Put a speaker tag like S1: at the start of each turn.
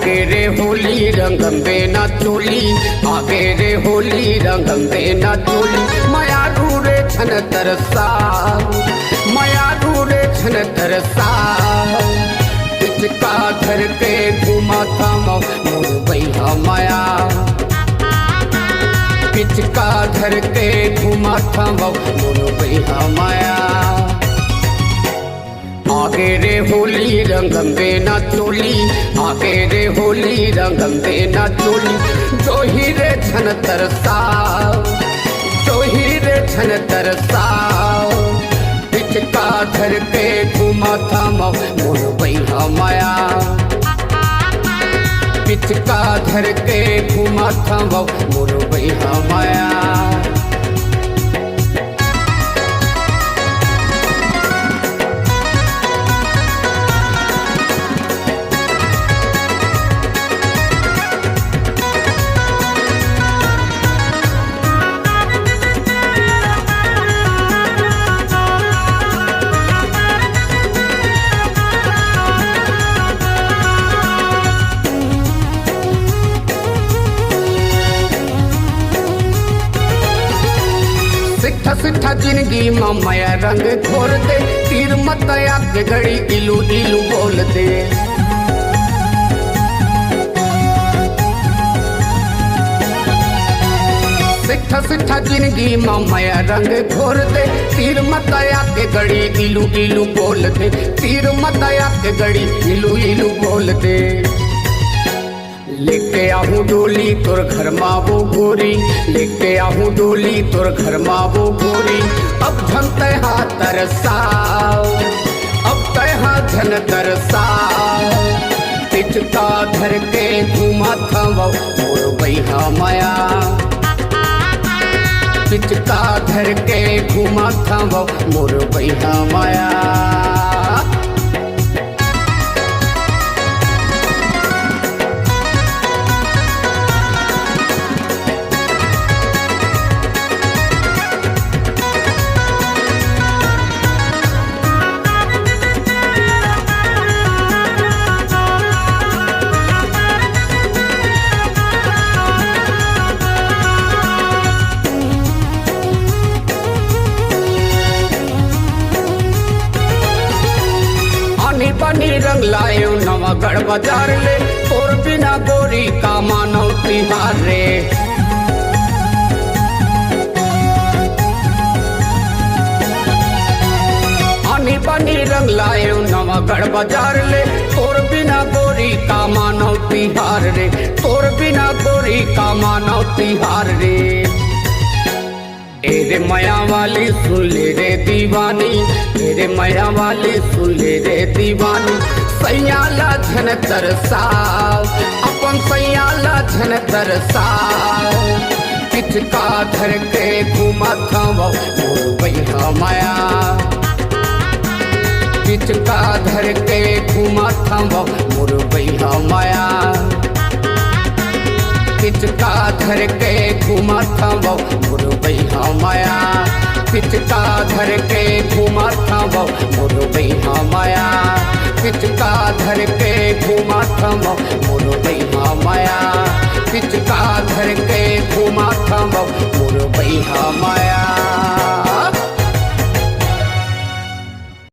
S1: आगे रे होली रंगंबे ना चोली, आगे रे होली रंगंबे ना चोली। माया रूरे छन तरसा, माया रूरे छन तरसा। पिचका धर के घुमा था मोर भैया माया, पिचका धर के घुमा था मोर भैया माया। आगे रे होली रंगंबे ना चोली, आगे रे होली रंगंबे ना चोली। जो ही रे छन तरसा, जो ही रे छन तरसा। पिचका धर के घुमा था मोर भैया माया, पिचका धर के घुमा था मोर भैया माया। सिट्ठा सिट्ठा जिंदगी में माया रंग घोर दे, तीर मत आके घड़ी इलू इलू बोल दे। सिट्ठा सिट्ठा जिंदगी में माया रंग घोर दे, तीर मत आके घड़ी इलू इलू बोल दे। तीर मत आके घड़ी इलू इलू बोल दे। लेके आहूँ डोली तोर घर मावो गोरी, लेके आहूँ डोली तोर घर मावो गोरी। अब धन तहा तरसाओ, अब तहा धन तरसाओ। पिचका धर के घुमा था मोर भैया माया, पिचका धर के घुमा था मोर भैया माया। पानी रंग लायो नवा गढ़ बाजार ले, और बिना गोरी का मानो तिहार रे। आनी पानी रंग लायो नवा गढ़ बाजार ले, और बिना गोरी का मानो तिहार रे। तोर बिना गोरी का मानो तिहार रे। तेरे माया वाली सुन ले रे दीवानी, तेरे माया वाली सुन ले रे दीवानी। सैयाला झन तरसाओ, अपन सैयाला झन तरसाओ। पिचका धर के घुमा था मोर भैया माया, पिचका धर के घुमा था मोर भैया माया। पिचका धर के घुमा था मोर भैया माया, पिचका धर के घुमा था मोर भैया माया। पिचका धर के घुमा था मोर भैया माया।